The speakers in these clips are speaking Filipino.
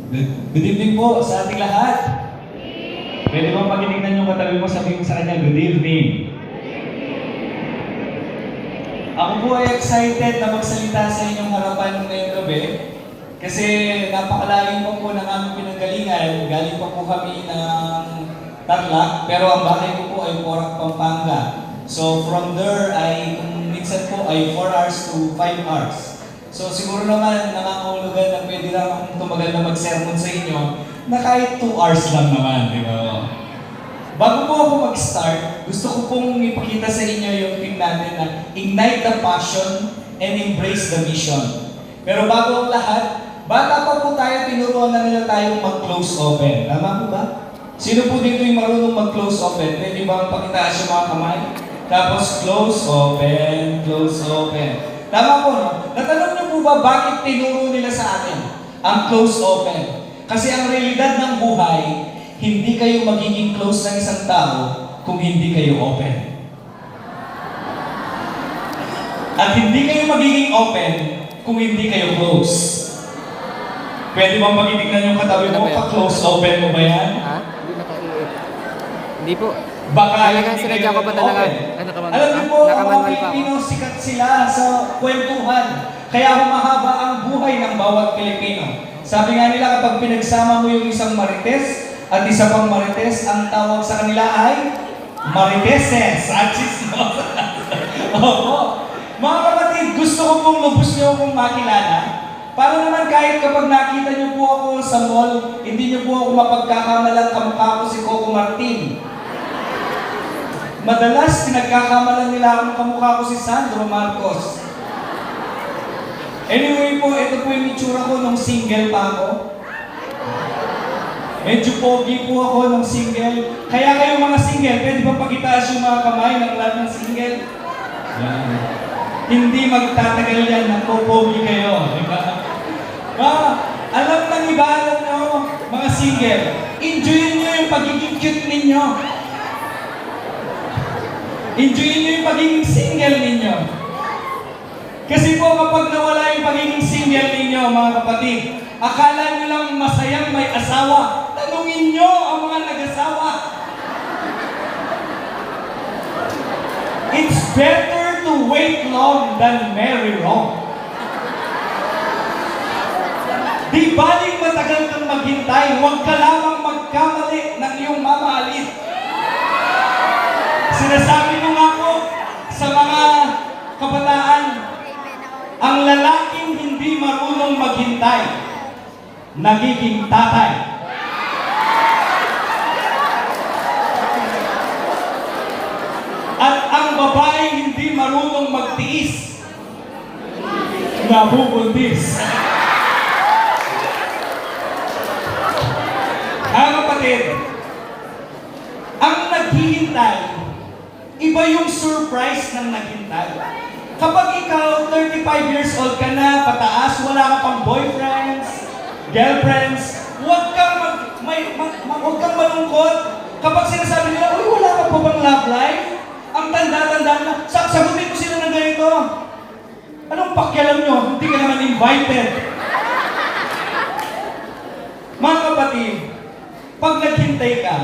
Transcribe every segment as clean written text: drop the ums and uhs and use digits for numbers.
Good evening po sa ating lahat. Pwede bang pakitignan yung katabi mo, sabihin mo sa kanya, good evening. Ako po ay excited na magsalita sa inyong harapan ngayong gabi. Kasi napakalayo pa po ng aming pinanggalingan. Galing pa po kami ng Tarlac, pero ang bahay ko po ay Porac, Pampanga. So from there ay, kung minsan po ay 4 hours to 5 hours. So siguro naman nakakahulugan na pwede lang akong tumagal na mag-sermon sa inyo na kahit 2 hours lang naman, di ba? Bago po ako mag-start, gusto ko pong ipakita sa inyo yung theme natin na Ignite the Passion and Embrace the Mission. Pero bago ang lahat, bata pa po tayo, tinuruan na nila tayong mag-close open. Tama po ba? Sino po dito yung marunong mag-close open? Pwede ba pakitaas yung mga kamay? Tapos close open, close open. Tama po, no? Natanong niyo po ba bakit tinuro nila sa atin ang close open? Kasi ang realidad ng buhay, hindi kayo magiging close ng isang tao kung hindi kayo open. At hindi kayo magiging open kung hindi kayo close. Pwede bang pakitignan yung katabi mo? Pa-close open mo ba yan? Ha? Hindi po. Baka Talagang hindi sinadya kayo ko pa talaga. open. Alam niyo po, ang mga Pilipino, sikat sila sa kwentuhan. Kaya humahaba ang buhay ng bawat Pilipino. Sabi nga nila, kapag pinagsama mo yung isang marites at isa pang marites, ang tawag sa kanila ay mariteses. Opo. Mga kapatid, gusto ko pong lubos niyo akong makilala. Para naman kahit kapag nakita niyo po ako sa mall, hindi niyo po ako mapagkakamalang kamukha ko si Coco Martin. Madalas, pinagkakamalan nila akong kamukha ko si Sandro Marcos. Anyway po, ito po yung itsura ko nung single pa ako. Medyo pogi po ako nung single. Kaya kayo mga single, pwede ba pakitaas yung mga kamay ng lahat ng single? Yan. Hindi magtatagal yan, nagpo-pogi kayo. Diba? Alam ng iba, alam nyo, mga single, enjoyin nyo yung pagiging cute ninyo. Enjoyin nyo yung pagiging single ninyo. Kasi po kapag nawala yung pagiging single ninyo, mga kapatid, akala nyo lang masayang may asawa. Tanungin nyo ang mga nag-asawa. It's better to wait long than marry wrong. Di baling matagal kang maghintay, huwag ka lamang magkamali ng iyong mamahalin. Sinasabi ko nga po sa mga kabataan, ang lalaking hindi marunong maghintay, nagiging tatay. At ang babaeng hindi marunong magtiis, nabubuntis. Mga kapatid, ang naghihintay, iba yung surprise ng naghintay. Kapag ikaw, 35 years old ka na, pataas, wala ka pang boyfriends, girlfriends, huwag kang malungkot. Kapag sinasabi nila, uy, wala ka pa bang love life? Ang tanda-tanda na, sagutin ko sila ng ganito. Anong pakialam nyo? Hindi ka naman invited. Mga kapatid, pag naghintay ka,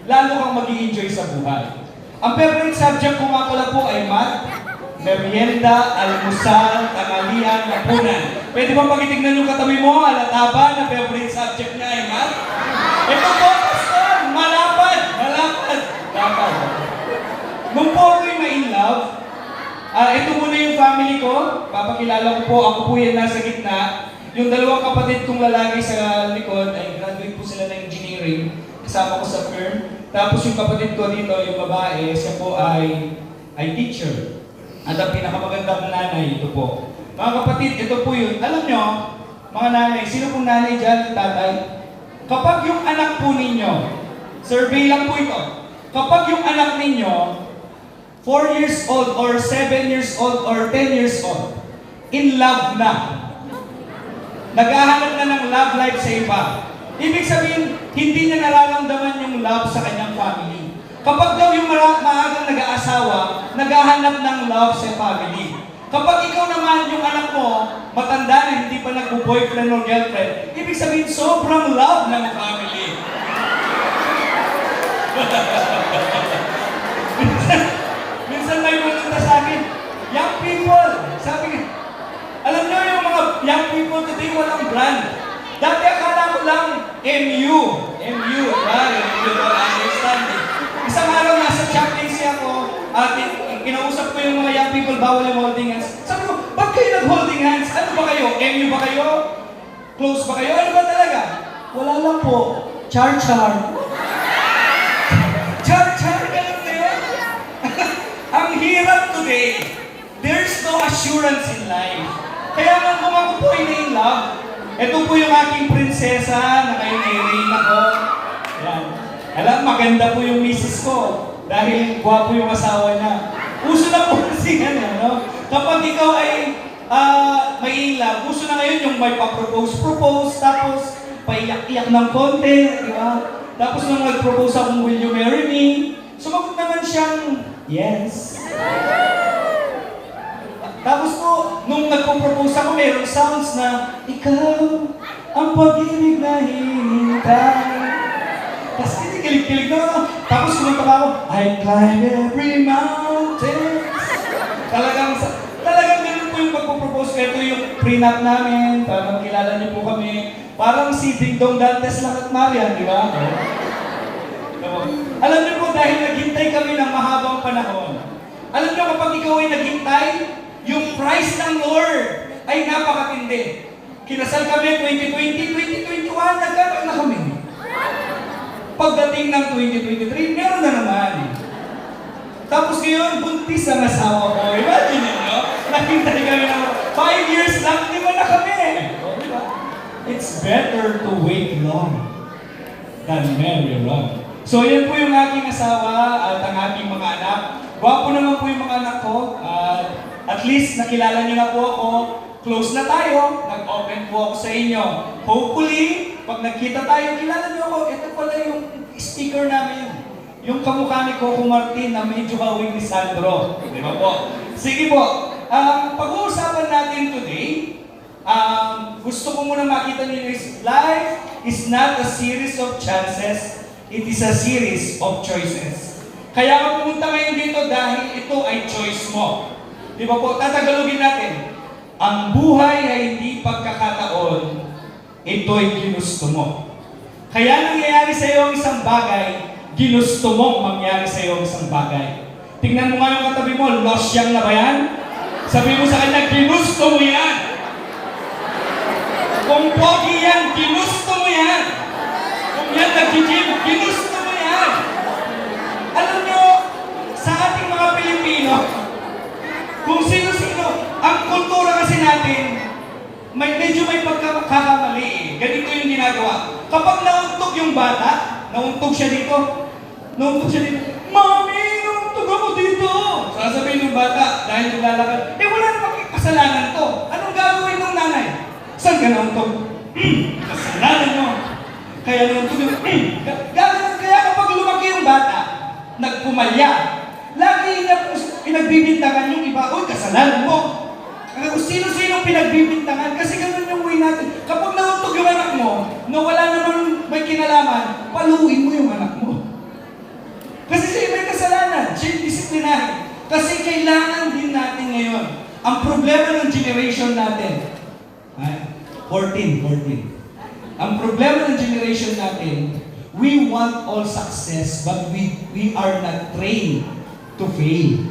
lalo kang mag-i-enjoy sa buhay. Ang favorite subject ko nga pala po ay math, merienda, almusal, tanghalian, hapunan. Pwede bang pakitignan yung katabi mo, halata ba na favorite subject niya ay math? Ito po, pastor, malapad. Nung po ako'y ma-in love, ito muna yung family ko, papakilala ko po, ako po yan nasa gitna. Yung dalawang kapatid kong lalaki sa likod, ay graduate po sila ng engineering, kasama ko sa firm. Tapos yung kapatid ko dito, yung babae, siya po ay teacher. At ang pinakamagandang nanay, ito po. Mga kapatid, ito po yun. Alam nyo, mga nanay, sino pong nanay dyan, tatay? Kapag yung anak po ninyo, survey lang po ito, kapag yung anak ninyo, 4 years old, or 7 years old, or 10 years old, in love na, naghahanap na ng love life sa iba, ibig sabihin, hindi niya nararamdaman yung love sa kanyang family. Kapag daw yung maagang nag-aasawa, naghahanap ng love sa family. Kapag ikaw naman yung anak mo, matanda na hindi pa nagbo-boyfriend or girlfriend, ibig sabihin sobrang love ng family. minsan may pumunta sa akin, young people, sabi ko, alam nyo yung mga young people today walang brand. Dati akala ko lang MU, right? You don't understand it. Isang araw nasa chaplaincy ako, at kinausap ko yung mga young people, bawal yung holding hands. Sabi ko, ba't kayo nag-holding hands? Ano ba kayo? MU ba kayo? Close ba kayo? Ano ba talaga? Wala lang po. Char-char. Char-char, ganun na yun. Ang hirap today. There's no assurance in life. Kaya nga kung ako po ay in love, ito po yung aking prinsesa na kayo nai-rain ako. Yan. Alam, maganda po yung misis ko. Dahil gwapo yung asawa niya. Uso na po kasi yan, no? Kapag ikaw ay may in love, uso na ngayon yung may pa-propose, tapos paiyak-iyak ng konti, di ba? Tapos nung nag-propose akong, will you marry me? Sumagot naman siyang, yes. Tapos po, nung nagpo-propose ako, mayroong sounds na, ikaw ang pag-ibig na hinihintay. Tapos kilig-kilig na ako. Tapos kumanta ako, I climb every mountain. Talagang ganun po yung pagpo-propose. Ito yung prenup namin, para makilala niyo po kami. Parang si Ding Dong Dantes lang at Marian, di ba? Alam niyo po, dahil naghintay kami ng mahabang panahon. Alam niyo, kapag ikaw ay naghintay, yung price ng Lord ay napakatindi. Kinasal kami 2020, 2021, nagkaroon na kami. Pagdating ng 2023, meron na naman. Tapos ngayon, buntis ang asawa ko. Imagine nyo, naghintay kami ng 5 years lang, di ba na kami? Diba? It's better to wait long than marry long. So yan po yung aking asawa at ang aking mga anak. Gwapo naman po yung mga anak ko. At least nakilala niyo na po ako. Close na tayo. Nag-open po ako sa inyo. Hopefully, pag nagkita tayo, kilala niyo ako. Ito pala yung speaker namin. Yung kamukha ni Coco Martin na medyo hawig ni Sandro. Di ba po? Sige po. Pag-uusapan natin today, gusto ko muna makita niyo is life is not a series of chances. It is a series of choices. Kaya ka pumunta ngayon dito dahil ito ay choice mo. Di ba po? Tatagalogin natin. Ang buhay ay hindi pagkakataon, ito'y ginusto mo. Kaya nangyayari sa iyo ang isang bagay, ginusto mong mangyari sa iyo ang isang bagay. Tingnan mo nga yung katabi mo, losyang na ba yan? Sabi mo sa kanya, ginusto mo yan. Kung pogi yan, ginusto mo yan. Kung yan nag-gym, ginusto mo yan. Alam nyo, sa ating mga Pilipino, kung sino-sino, ang kultura kasi natin, medyo may pagkakamali eh. Ganito yung ginagawa. Kapag nauntog yung bata, nauntog siya dito, Mami, nauntog ako dito! Sasabihin ng bata, dahil naglalakad, wala namang kasalanan to. Anong gagawin ng nanay? Saan ka nauntog? Kasalanan mo. Kaya nauntog yung, kaya kapag lumaki yung bata, nagpumalya, lagi niya pinagbibintangan yung iba, uy, kasalanan mo. Kung sino-sino pinagbibintangan, kasi ganun yung way natin. Kapag nauntog yung anak mo, na wala naman may kinalaman, paluin mo yung anak mo. Kasi siya may kasalanan, siya disiplinahin. Kasi kailangan din natin ngayon. Ang problema ng generation natin, 14. Ang problema ng generation natin, we want all success, but we are not trained to fail.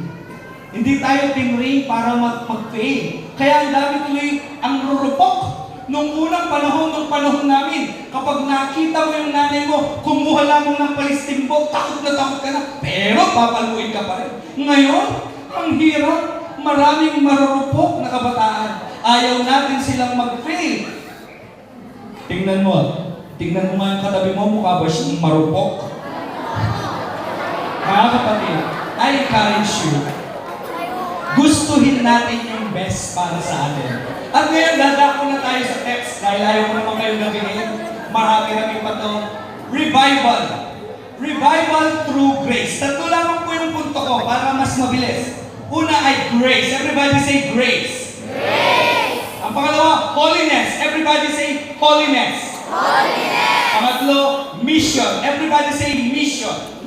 Hindi tayo tinrain para mag-fail. Kaya ang dami tuloy ang rurupok. Nung unang panahon namin, kapag nakita mo yung nanay mo, kumuha lamang ng palistimbok, takot na, pero papaluin ka pa rin. Ngayon, ang hirap, maraming marurupok na kabataan. Ayaw natin silang mag-fail. Tingnan mo nga yung katabi mo, mukha ba siyang marupok? Mga kapatid, I encourage you, gustuhin natin yung best para sa atin. At ngayon, dadako na tayo sa text dahil ayaw ko naman kayong gabihin. Marami pa to. Revival. Revival through grace. Tatlo lamang po yung punto ko para mas mabilis. Una ay grace. Everybody say grace. Ang pangalawa, holiness. Everybody say holiness. Pangatlo, mission. Everybody say mission.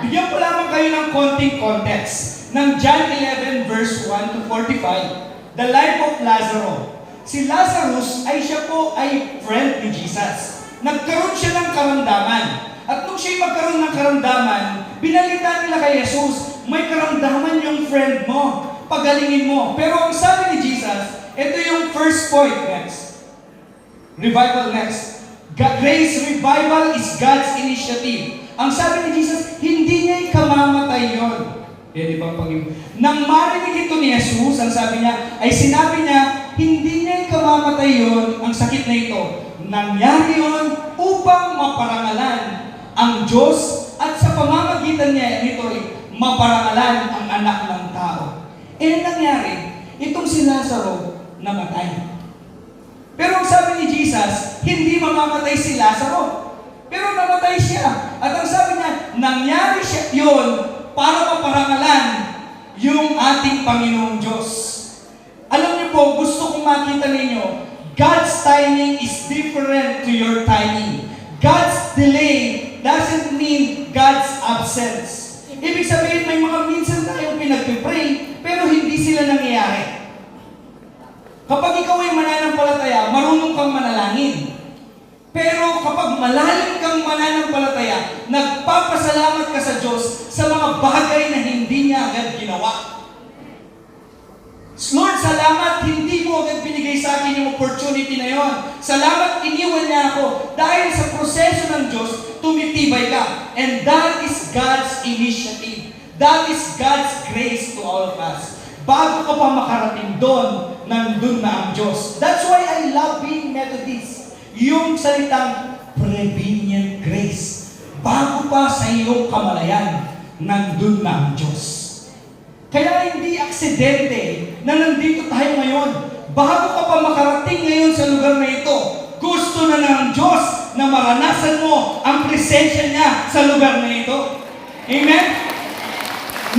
Bigyan ko lamang kayo ng konting context. Ng John 11 verse 1 to 45, the life of Lazarus. Si Lazarus siya po ay friend ni Jesus. Nagkaroon siya ng karamdaman. At nung siya'y magkaroon ng karamdaman, binalita nila kay Jesus, may karamdaman yung friend mo, pagalingin mo. Pero ang sabi ni Jesus, ito yung first point next. Revival next. Grace revival is God's initiative. Ang sabi ni Jesus, hindi niya ikamamatay yun. Di ba nang marinig ito ni Jesus, ang sabi niya, ay sinabi niya, hindi niya ikamamatay yun, ang sakit na ito. Nangyari yun upang maparangalan ang Diyos at sa pamamagitan niya nito maparangalan ang anak ng tao. Nangyari, itong si Lazaro namatay. Pero ang sabi ni Jesus, hindi mamamatay si Lazaro. Pero namatay siya. At ang sabi niya, nangyari siya yun para maparangalan yung ating Panginoong Diyos. Alam niyo po, gusto kong makita ninyo, God's timing is different to your timing. God's delay doesn't mean God's absence. Ibig sabihin, may mga minsan tayong pinagpipray, pero hindi sila nangyayari. Kapag ikaw ay mananampalataya, marunong kang manalangin. Pero kapag malalim kang mananampalataya, nagpapasalamat ka sa Diyos sa mga bagay na hindi niya agad ginawa. Lord, salamat, hindi mo agad binigay sa akin yung opportunity na yon. Salamat, iniwan niya ako. Dahil sa proseso ng Diyos, tumitibay ka. And that is God's initiative. That is God's grace to all of us. Bago ka pa makarating doon, nandun na ang Diyos. That's why I love being Methodist. Yung salitang prevenient grace. Bago pa sa iyong kamalayan, nandun na ang Diyos. Kaya hindi aksidente na nandito tayo ngayon. Bago ka pa makarating ngayon sa lugar na ito, gusto na ng Diyos na maranasan mo ang presensya niya sa lugar na ito. Amen?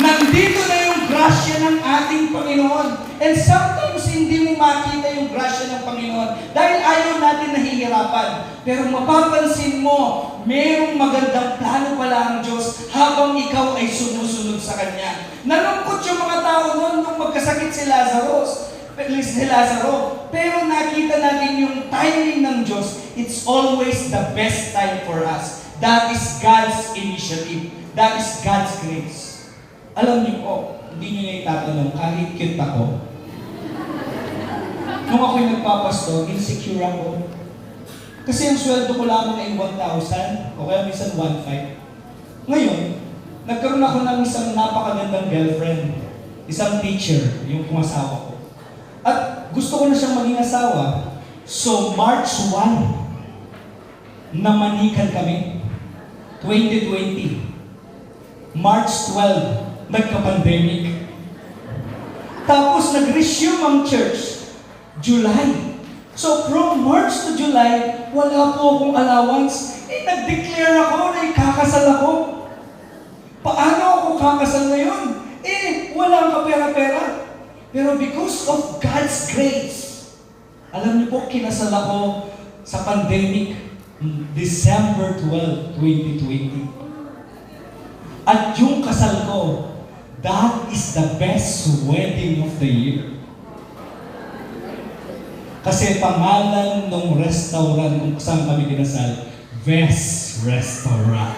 Nandito na yung grasya ng ating Panginoon. And sometimes hindi mo makita yung grasya ng Panginoon dahil ayaw natin nahihirapan. Pero mapapansin mo, mayroong magandang plano pala ang Diyos habang ikaw ay sumusunod sa Kanya. Nalungkot yung mga tao noon nung magkasakit si Lazaro. Pero nakita natin yung timing ng Diyos. It's always the best time for us. That is God's initiative. That is God's grace. Alam niyo po, hindi niyo na itatanong, kahit cute ako. Nung ako'y nagpapasto, insecure ako. Kasi ang sweldo ko lamang ay 1,000, o kaya minsan 1,500. Ngayon, nagkaroon ako ng isang napakagandang girlfriend. Isang teacher, yung kumasawa ko. At gusto ko na siyang maging asawa. So, March 1, namanikan kami. 2020. March 12, nagka-pandemic. Tapos nag-resume ang church, July. So from March to July, wala po akong allowance. Nag-declare ako na ikakasal ako. Paano ako kakasal ngayon? Walang kapera-pera. Pero because of God's grace, alam niyo po, kinasal ako sa pandemic, December 12, 2020. At yung kasal ko, that is the best wedding of the year. Kasi pangalan ng restaurant kung saan kami kinasal, Best Restaurant.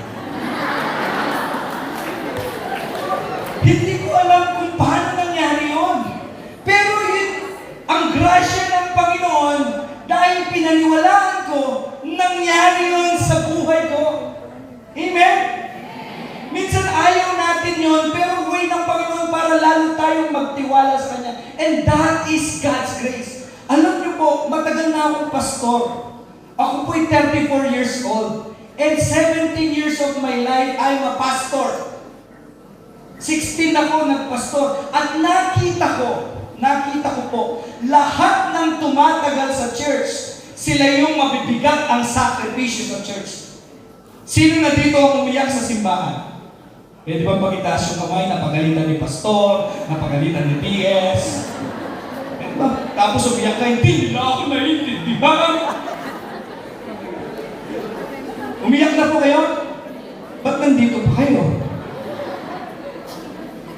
Hindi ko alam kung paano nangyari yun. Pero yun, ang grasya ng Panginoon, dahil pinaniwalaan ko, nangyari yun sa buhay ko. Amen? Minsan ayaw natin yun, pero way ng Panginoon para lalo tayong magtiwala sa Kanya. And that is God's grace. Alam niyo po, matagal na akong pastor. Ako po'y 34 years old. And 17 years of my life, I'm a pastor. 16 ako nagpastor. At nakita ko po, lahat ng tumatagal sa church, sila yung mabibigat ang sakripisyo sa church. Sino na dito ang umiyak sa simbahan? Pwede ba pag-itaas yung kamay, napagalitan ni Pastor, napagalitan ni PS? Pwede ba? Tapos umiyak ka, hindi nila ako naiintindihan. Umiyak na po kayo? Ba't nandito pa kayo?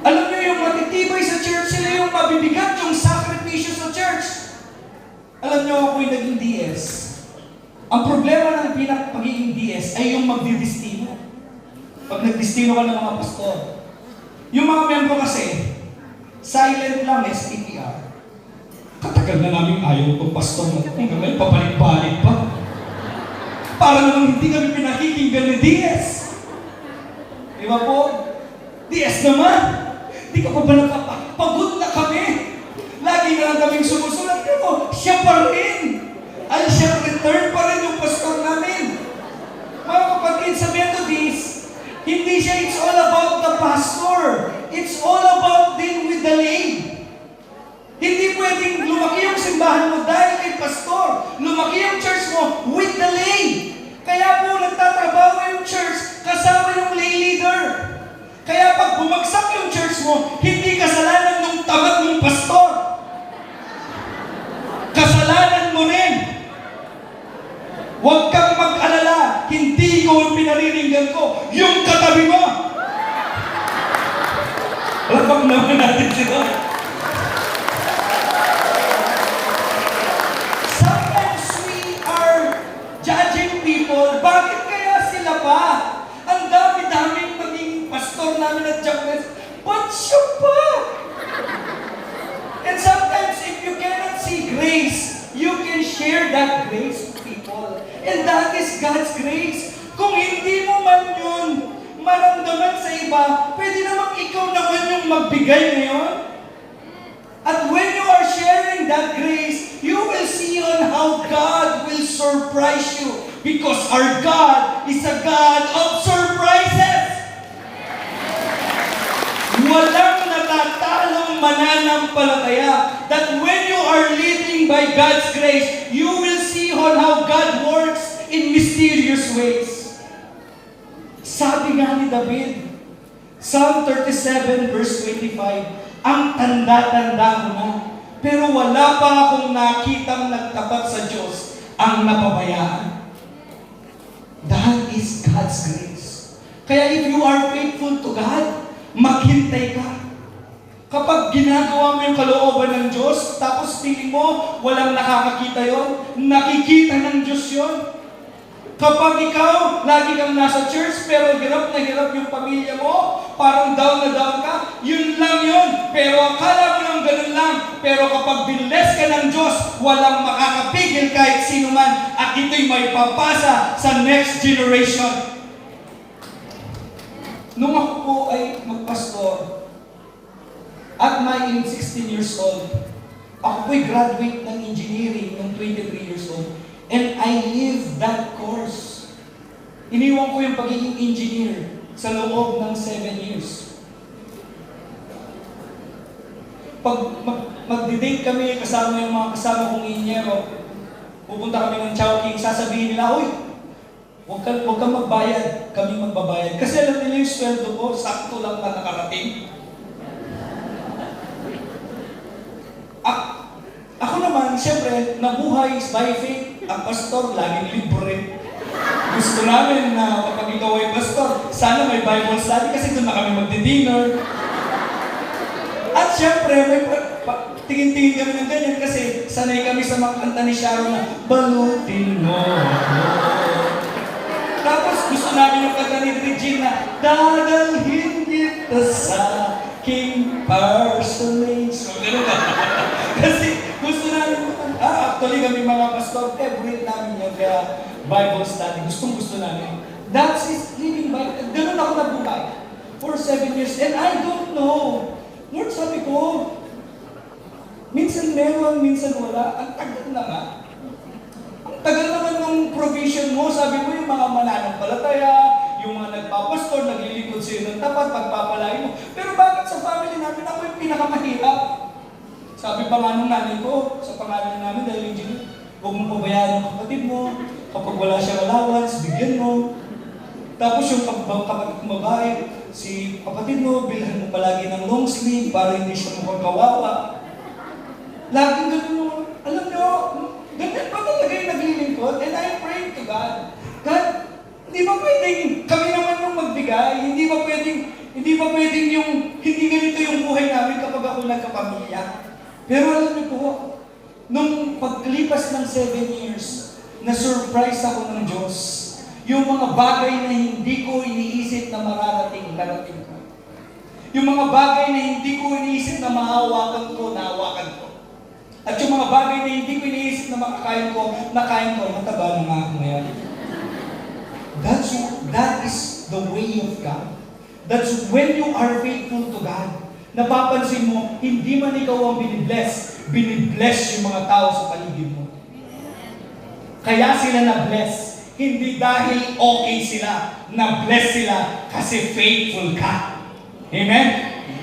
Alam niyo yung matitibay sa church, sila yung mabibigat, yung sakripisyo sa church. Alam niyo ako'y naging DS. Ang problema ng pagiging DS ay yung magdidestino. Pag nagdestino ka ng mga pastor. Yung mga membro kasi, silent lang, SPPR. Katagal na namin ayaw itong pastor na hanggang ngayon, papalit-palit pa. Para naman hindi kami pinakikinggan ni DS. Di ba po? DS naman! Di ka pa ba nakapagod na kami? Lagi na lang kaming sumusunod. Pero siya pa rin! Ay, siya return pa rin yung pastor namin. Mga kapatid, sa Methodist, hindi siya it's all about the pastor. It's all about din with the lay. Hindi pwedeng lumaki yung simbahan mo dahil kay pastor. Lumaki yung church mo with the lay. Kaya po nagtatrabaho yung church kasama yung lay leader. Kaya pag bumagsak yung church mo, hindi kasalanan ng tamad mong pastor. Kasalanan mo rin. Huwag kang mag-alala, hindi ko ang pinariringgan ko, yung katabi mo. Labang naman natin sila. Sometimes we are judging people, bakit kaya sila pa? Ang dami-daming maging pastor namin at Japanese, ba't siya pa? And sometimes if you cannot see grace, you can share that grace to people. And that is God's grace. Kung hindi mo man yun maramdaman sa iba, pwede namang ikaw naman yung magbigay ngayon. At when you are sharing that grace, you will see on how God will surprise you. Because our God is a God of surprises. Walang natatalong mananampalataya that when you are living by God's grace, you will see on how God works in mysterious ways. Sabi nga ni David, Psalm 37 verse 25, ang tanda-tanda ko na, pero wala pa akong nakitang nagtapat sa Diyos ang napabayaan. That is God's grace. Kaya if you are faithful to God, maghintay ka. Kapag ginagawa mo yung kalooban ng Diyos, tapos tingin mo, walang nakakakita yon, nakikita ng Diyos yon. Kapag ikaw, lagi kang nasa church, pero hirap na hirap yung pamilya mo, parang down na down ka, yun lang yun. Pero akala mo lang ganun lang. Pero kapag binless ka ng Diyos, walang makakapigil kahit sino man, at ito'y may papasa sa next generation. Nung ako po ay magpastor, at my 16 years old, ako po'y graduate ng engineering ng 23 years old. And I lived that course. Iniwan ko yung pagiging engineer sa loob ng 7 years. Pag magdi-date kami, kasama yung mga kasama kong inyenyero, pupunta kami ng Chowking, sasabihin nila, "Uy, huwag kang magbayad, kami magbabayad." Kasi alam nila yung sweldo ko, sakto lang na nakarating. Ako naman, siyempre, nabuhay by faith. Ang pastor, laging libre. Gusto namin na kapag ikaw ay pastor, sana may Bible study kasi doon na kami magdi-dinner. At siyempre, tingin-tingin kami ng ganyan kasi sanay kami sa mga kanta ni Sharon na balutin mo ako. Tapos gusto namin yung kanta ni Regina, dadalhin kita sa aking parsonage. So, gano'n na. Kasi gusto namin, actually kami mga pastor, favorite namin yan, kaya Bible study, gustong-gusto namin. That's his living Bible. Ganun ako nabuhay for 7 years. And I don't know. Lord, sabi ko, minsan meron, minsan wala. Ang tagal na nga. Ang tagal naman ng provision mo. Sabi mo yung mga mananampalataya, yung mga nagpapastor, naglilingkod sa'yo ng tapat, pagpapalain mo. Pero bakit sa family namin ako yung pinakamahirap? Sabi pa nga nung nanay ko, sa pangalan namin dahil engineer, huwag mo pabayaan ang kapatid mo, kapag wala siyang allowance, bigyan mo. Tapos yung kapatid mo babae, si kapatid mo, bilhan mo palagi ng long sleeve para hindi siya mukhang kawawa. Laging ganun yung, alam nyo, ganyan pa talaga yung naglilingkod. And I'm praying to God. God, hindi ba pwedeng kami naman yung magbigay? Hindi ba pwedeng yung, hindi ganito yung buhay namin kapag ako nagkapamilya? Pero alam niyo po, nung paglipas ng 7 years, na-surprise ako ng Diyos. Yung mga bagay na hindi ko iniisip na narating ko. Yung mga bagay na hindi ko iniisip na mahawakan ko, nahawakan ko. At yung mga bagay na hindi ko iniisip na makakain ko, nakain ko, mataba na nga ako ngayon. That is the way of God. That's when you are faithful to God. Napapansin mo, hindi man ikaw ang binibless yung mga tao sa paligid mo. Kaya sila na-bless. Hindi dahil okay sila, na-bless sila kasi faithful ka. Amen?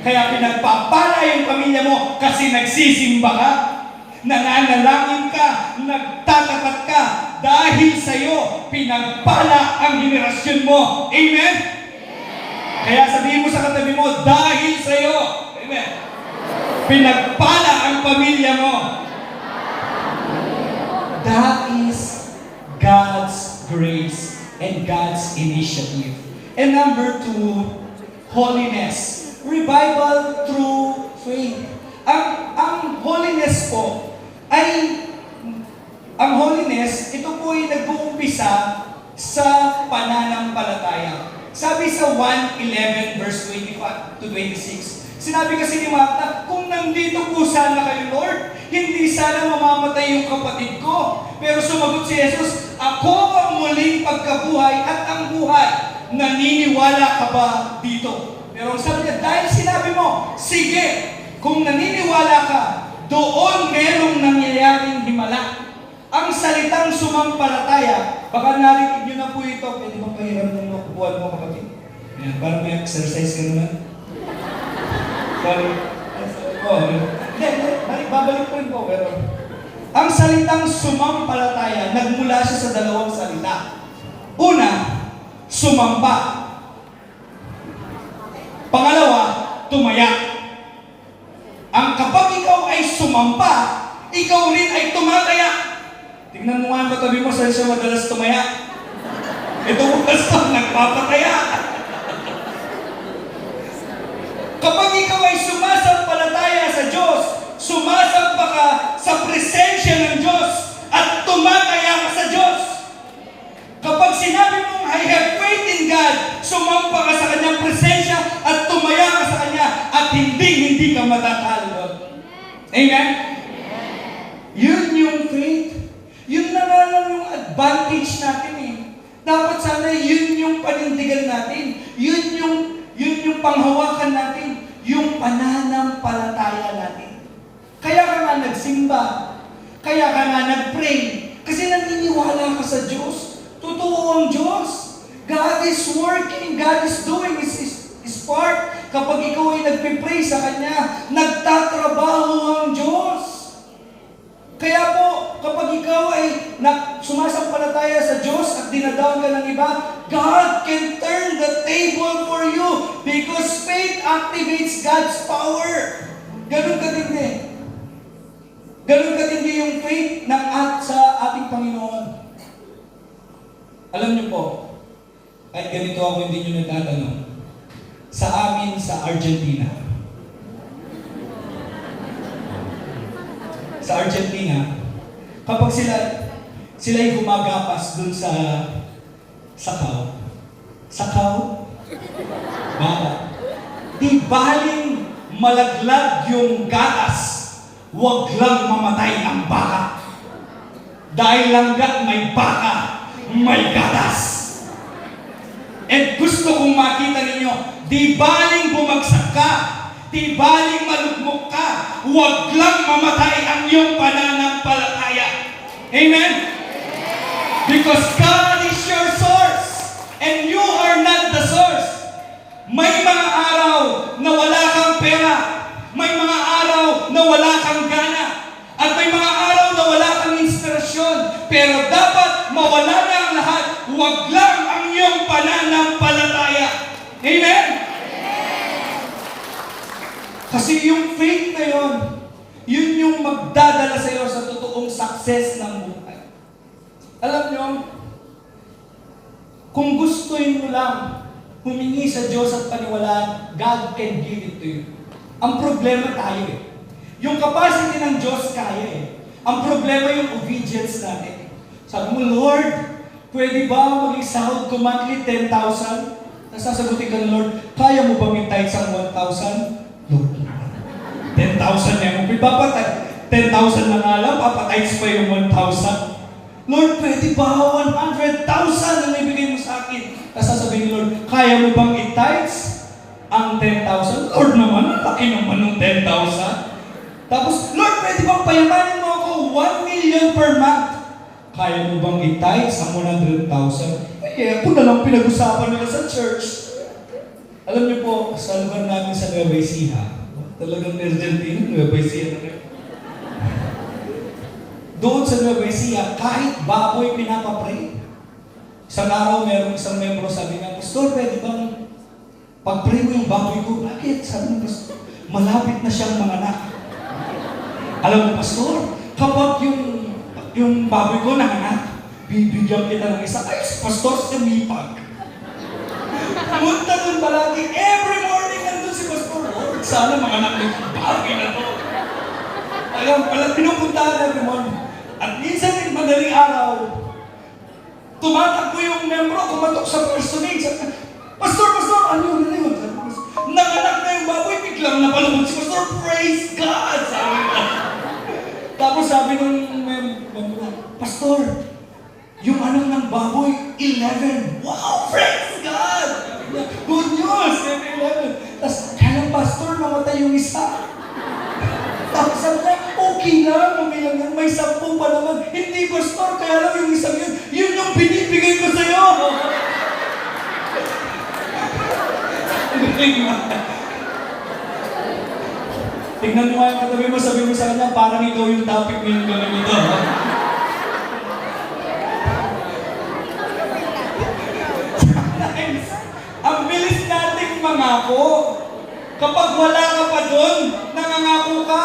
Kaya pinagpapala yung pamilya mo kasi nagsisimba ka, nananalangin ka, nagtatapat ka, dahil sa'yo, pinagpala ang henerasyon mo. Amen? Kaya sabihin mo sa katabi mo, dahil sa'yo, amen, pinagpala ang pamilya mo. That is God's grace and God's initiative. And number 2, holiness. Revival through faith. Ang holiness po ay, ang holiness, ito po ay nag-uumpisa sa pananampalataya. Sabi sa 1:11 verse 25 to 26, sinabi kasi ni Martha, kung nandito po sana kayo, Lord, hindi sana mamamatay yung kapatid ko. Pero sumagot si Jesus, ako ang muling pagkabuhay at ang buhay. Naniniwala ka ba dito? Pero sabi niya, dahil sinabi mo, sige, kung naniniwala ka, doon merong nangyayaring himala. Ang salitang sumampalataya, baka narinig nyo na po ito, pwede bang pahiram ng buwan mo kapatid? Ayan, parang may exercise ka naman. Sorry. Babalik ko rin po, pero ang salitang sumampalataya, nagmula siya sa dalawang salita. Una, sumamba. Pangalawa, tumaya. Ang kapag ikaw ay sumamba, ikaw rin ay tumataya. Tingnan mo nga ang katabi mo, saan siya madalas tumaya? Ito po pastor, nagpapataya. Kapag ikaw ay sumasampalataya sa Diyos, sumasampa ka sa presensya ng Diyos at tumataya ka sa Diyos. Kapag sinabi mong, I have faith in God, sumampa ka sa Kanyang presensya at tumaya ka sa Kanya at hindi ka matatalo. Amen? Yun yung faith. Yun na lang yung advantage natin eh. Dapat sana yun yung panindigan natin. Yun yung panghawakan natin. Yung pananampalataya natin. Kaya ka nga nagsimba. Kaya ka nga nagpray. Kasi naniniwala ka sa Diyos. Totoo ang Diyos. God is working. God is doing His part. Kapag ikaw ay nagpipray sa Kanya, nagtatrabaho ang Diyos. Kaya po, kapag ikaw ay sumasampalataya sa Diyos at dinadaon ka ng iba, God can turn the table for you because faith activates God's power. Ganun katindi. Ganun katindi yung faith sa ating Panginoon. Alam niyo po, kahit ganito ako hindi niyo nagtatanong, sa amin sa Argentina, kapag sila'y gumagapas dun sa sakaw, baka, di baling malaglag yung gatas, wag lang mamatay ang baka. Dahil langgat may baka, may gatas. At gusto kong makita ninyo, di baling bumagsak ka, di baling malugmok ka, huwag lang mamatay ang iyong pananampalataya. Amen? Because God is your source and you are not the source. May mga araw na wala kang pera, may mga araw na wala kang gana, at may mga araw na wala kang inspirasyon, pero dapat mawala na ang lahat, huwag lang ang iyong pananampalataya. Amen? Kasi yung faith na yun yung magdadala sa iyo sa totoong success ng buhay. Alam nyo, kung gustuin mo lang humingi sa Diyos at paniwalaan, God can give it to you. Ang problema tayo Yung capacity ng Diyos kaya Ang problema yung obedience natin. Sabi mo, Lord, pwede ba maging sahod ko monthly 10,000? Nasasagutin ka ng Lord, kaya mo bang i-tithe ang 1,000? Lord, 10,000 na mo. Papatay, 10,000 na nga lang, papatites pa yung 1,000. Lord, pwede ba 100,000 ang ibigay mo sa akin? Tapos sasabihin ni Lord, kaya mo bang i-tithes ang 10,000? Lord naman, laki naman ng 10,000. Tapos, Lord, pwede bang payamanin mo ako 1 million per month? Kaya mo bang i-tithes ang 100,000? Eh, ako na lang pinag-usapan nila sa church. Alam niyo po, sa lugar namin sa Nueva Ecija, talagang Argentina, Nueva Ecija na rin. Doon sa Nueva Ecija, kahit baboy pinapapray. Isang araw, merong isang membro sabi niya, Pastor, pwede bang pag-pray mo yung baboy ko? Bakit? Sabi niya, Pastor, malapit na siyang manganak. Alam mo, Pastor, kapag yung baboy ko nanganak, bibigyan kita ng isa. Ay, Pastor, sumipag. Pumunta doon palagi. Every morning nandun si Pastor. Lord, sana manganak ng baboy na to. Alam, pala pinupuntahan every morning. At minsan din madaling araw, tumatakbo yung membro, kumatok sa personage. Pastor, ano yun? Nanganak na yung baboy, biglang napalabot si Pastor. Praise God! Sabi niya. Tapos sabi ng membro, Pastor, yung anak ng baboy, 11. Wow! Praise God! Good news! 11. Tapos, kaya Pastor, namatay yung isa. Tapos sabi niya, okay lang yan. May 10 pa naman. Hindi, Pastor, kaya lang yung isang yun yung binibigay ko sa'yo. Tingnan mo nga yung katabi mo, sabi mo sa kanya, parang ikaw yung topic mo yung gano'n ito. Sometimes, ang bilis nating mangako. Kapag wala ka pa doon, nangangako ka,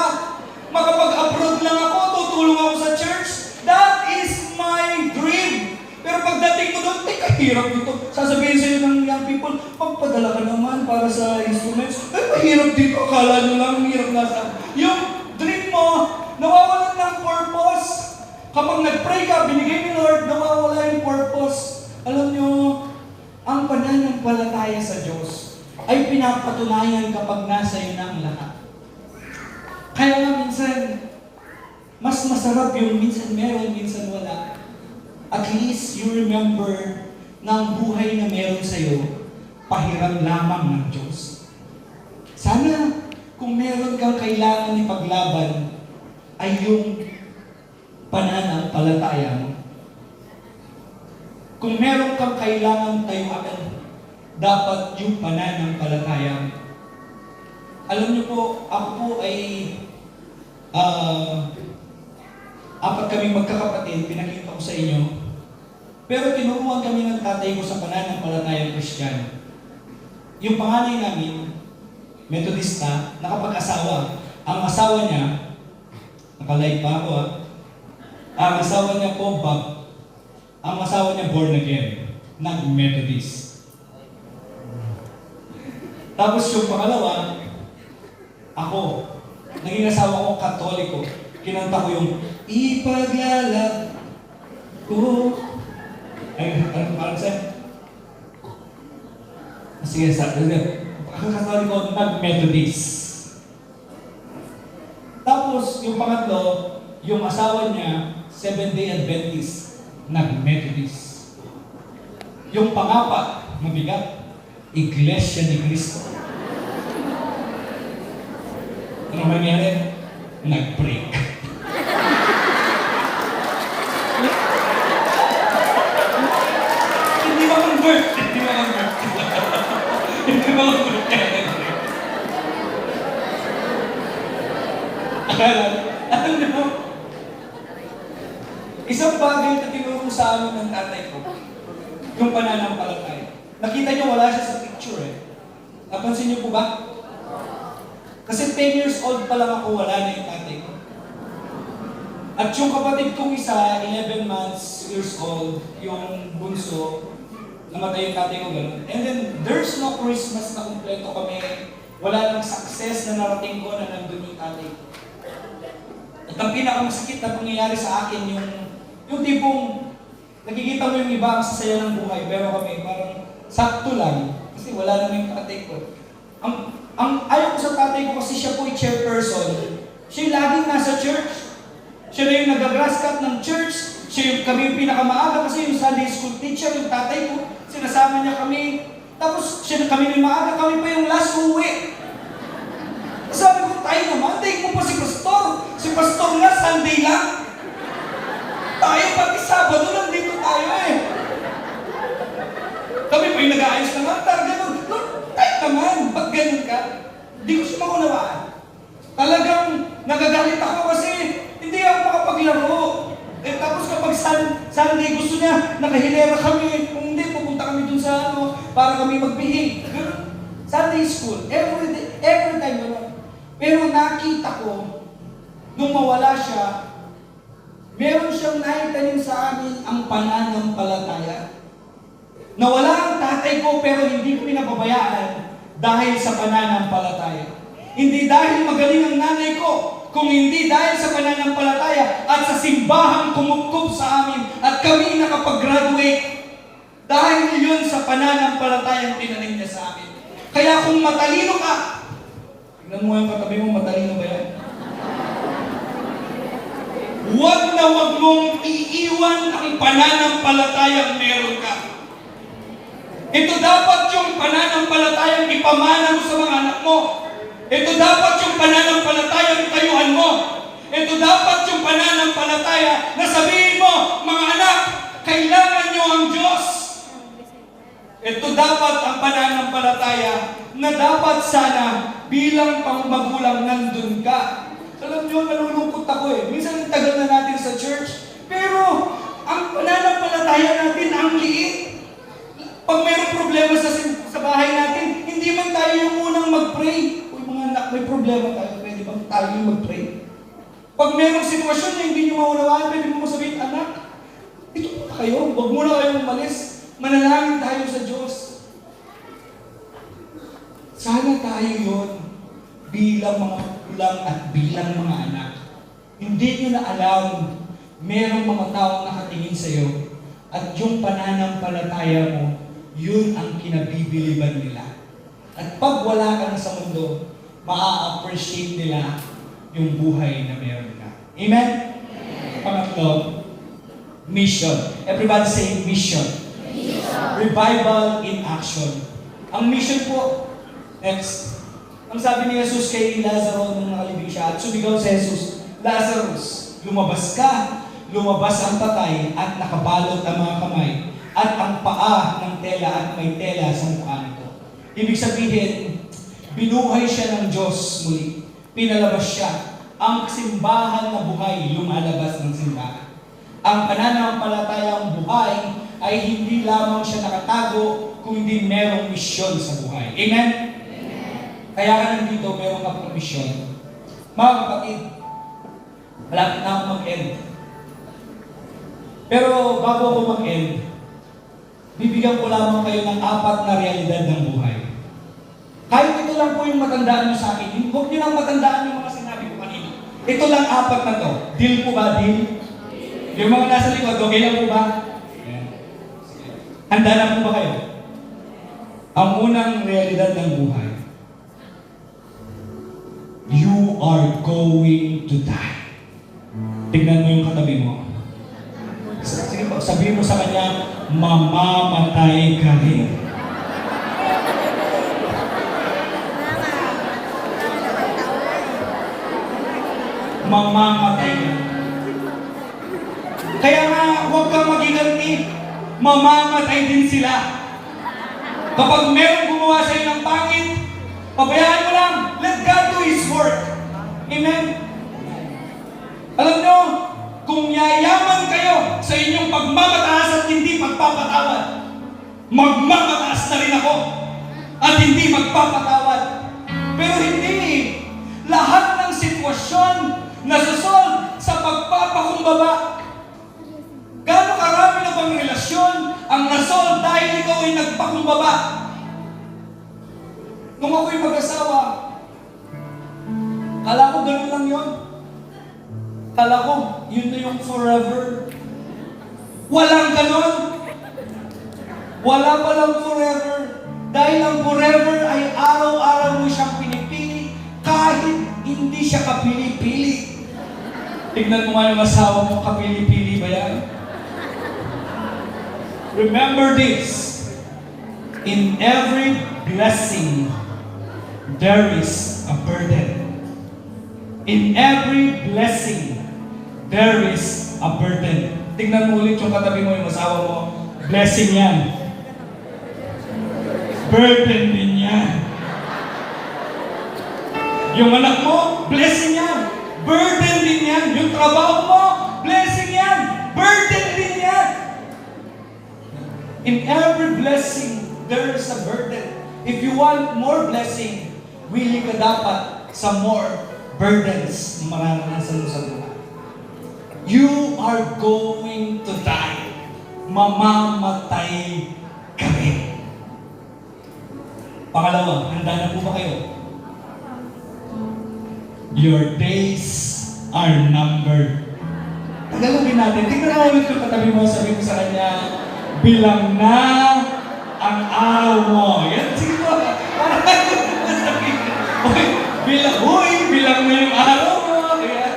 makapag-abroad lang ako, tutulong ako sa church, that is my dream. Pero pagdating mo doon, kahirap dito. Sasabihin sa'yo ng young people, pagpadala ka naman para sa instruments, mahirap dito, akala nyo lang, mahirap nasa. Yung dream mo, nawawalan ng purpose. Kapag nag-pray ka, binigay ni Lord, nawawala yung purpose. Alam nyo, ang pananampalataya sa Diyos ay pinapatunayan kapag nasa iyo na ang lahat. Kaya nga minsan, mas masarap yung minsan meron, minsan wala. At least you remember na ang buhay na meron sa iyo, pahiram lamang ng Diyos. Sana, kung meron kang kailangan ipaglaban, ay yung pananampalataya mo. Kung meron kang kailangan tayuan, dapat yung pananampalataya mo. Alam niyo po, ako po ay 4 kaming magkakapatid, pinakita ko sa inyo. Pero tinuruan kami ng tatay ko sa pananampalatayang Kristiyano. Yung panganay namin, Metodista, nakapag-asawa. Ang asawa niya, nakalive pa ako ang asawa niya po, Bob. Ang asawa niya born again, nag-Methodist. Tapos yung pangalawa, ako, naging asawa ko, Katoliko. Kinanta ko yung, ipaglalab ko. Ay, parang sa'yo? Sige, ang Katoliko, nag-Methodist. Tapos, yung pangatlo, yung asawa niya, Seventh-day Adventist, nag-Methodist. Yung pangapat, mabigat, Iglesia ni Cristo. Ano mangyari? Nag-break. Hindi ba convert? Hindi ba convert? Hindi ba convert? Alam mo, isang bagay na tinuro sa amin ng tatay ko, yung pananampalataya. Nakita niyo wala siya sa picture Napansin niyo po ba? Kasi 10 years old pa lang ako, wala na yung tatay ko. At yung kapatid kong isa, 11 years old, yung bunso, namatay yung tatay ko gano'n. And then, there's no Christmas na kumpleto kami. Wala nang success na narating ko na nandun yung tatay ko. At ang pinakamasakit na pangyayari sa akin, yung tipong, nakikita mo yung iba ang sasaya ng buhay, pero kami parang sakto lang, kasi wala naman yung tatay ko. Ang ayaw ko sa tatay ko kasi siya po yung chairperson. Siya yung laging nasa church. Siya na yung nag-grass cut ng church. Siya yung kami yung pinakamaaga kasi yung Sunday school teacher, yung tatay ko. Sinasama niya kami. Tapos siya na kami yung maaga, kami pa yung last uwi. Sabi ko, tayo naman, tayo mo pa si pastor. Si pastor nga, Sunday lang. Tayo pati Sabado lang dito tayo eh. Kami pa yung nag-aayos ng altar, gano'n. Lord, tayo naman, ba't ganun ka? Hindi ko siya makunawaan. Talagang nagagalit ako kasi hindi ako makapaglaro. Eh tapos kapag Sunday gusto niya, nakahilera kami. Kung hindi, pupunta kami dun sa para kami magbihig. Sunday school, every time gano'n. Pero nakita ko, nung mawala siya, meron siyang naitanim sa amin ang pananampalataya. Nawala ang tatay ko pero hindi ko pinababayaan dahil sa pananampalataya. Hindi dahil magaling ang nanay ko, kung hindi dahil sa pananampalataya at sa simbahang kumupkup sa amin at kami nakapag-graduate. Dahil yun sa pananampalatayang tinanim niya sa amin. Kaya kung matalino ka, tignan mo yung katabi mo, matalino ba yan? Huwag na huwag mong iiwan ang pananampalatayang meron ka. Ito dapat yung pananampalatayang ipamana mo sa mga anak mo. Ito dapat yung pananampalatayang tayuan mo. Ito dapat yung pananampalataya na sabihin mo, mga anak, kailangan nyo ang Diyos. Ito dapat ang pananampalataya na dapat sana bilang pangmagulang nandun ka. Alam nyo, nalulungkot ako eh. Minsan tagal na natin sa church, pero ang pananampalataya natin ang liit. Pag mayroong problema sa bahay natin, hindi man tayo yung unang mag-pray. Uy mga anak, may problema tayo, pwede bang tayo yung mag-pray? Pag mayroong sitwasyon na hindi nyo maunawaan, pwede mo sabihin, anak, ito po kayo, huwag mo na kayong umalis. Manalangin tayo sa Diyos. Sana tayo yun bilang mga magulang at bilang mga anak. Hindi nyo na alam, merong mga taong nakatingin sa iyo at yung pananampalataya mo, yun ang kinabibiliban nila. At pag wala ka na sa mundo, maa-appreciate nila yung buhay na meron ka. Amen? Pangatlo, mission. Everybody say mission. Revival in action. Ang mission po, next. Ang sabi ni Jesus kay Lazaro nung nakalibing siya, at sumigaw si Jesus, Lazarus, lumabas ka. Lumabas ang patay at nakabalot ang mga kamay at ang paa ng tela at may tela sa mukha nito. Ibig sabihin, binuhay siya ng Diyos muli. Pinalabas siya. Ang simbahan na buhay, lumalabas ng simbahan. Ang pananampalatayang buhay ay hindi lamang siya nakatago, kundi merong misyon sa buhay. Amen? Amen. Kaya ka nandito, meron ka pong misyon. Mga kapatid, malapit na ako mag-end. Pero bago ako mag-end, bibigyan ko lamang kayo ng 4 na realidad ng buhay. Kahit ito lang po yung matandaan nyo sa akin, huwag nyo lang matandaan yung mga sinabi ko kanina. Ito lang 4 na to. Deal po ba? Deal? Yung mga nasa likod, okay lang po ba? Ayan. Handa na po ba kayo? Ang unang realidad ng buhay. You are going to die. Tignan mo yung katabi mo. Sige po, sabihin mo sa kanya, mamamatay ka rin. Mamamatay ka. Kaya nga, huwag kang magiganti. Mamamatay din sila. Kapag merong gumawa sa'yo ng pangit, pabayaan mo lang. Let God do His work. Amen? Alam nyo, kung yayaman kayo sa inyong pagmamataas at hindi pagpapatawad, magmamataas na rin ako at hindi magpapatawad. Pero hindi. Lahat ng sitwasyon nasusolve sa pagpapakumbaba. Gaano karami na bang relasyon ang nasolve dahil ikaw ay nagpakumbaba? Nung ako'y mag-asawa, kala ko ganun lang yun. Kala ko, yun na yung forever. Walang ganun. Wala palang forever. Dahil ang forever ay araw-araw mo siyang pinipili kahit hindi siya kapili-pili. Tignan mo nga yung asawa mo, kapili-pili ba yan? Remember this. In every blessing, there is a burden. In every blessing, there is a burden. Tignan mo ulit yung katabi mo, yung asawa mo. Blessing yan. Burden din yan. Yung anak mo, blessing yan. Burden din yan. Yung trabaho mo, blessing yan. Burden din yan. In every blessing, there is a burden. If you want more blessing, willing ka dapat sa more burdens na mararanasan mo sa buhay. You are going to die. Mamamatay ka rin. Pangalawa, handa na po ba kayo? Your days are numbered. Tagalogin natin. Tingnan na ulit yung katabi mo, sabi ko sa kanya, bilang na ang araw mo. Yan, sige po. Parang sabi ko, bilang na yung araw mo. Kaya,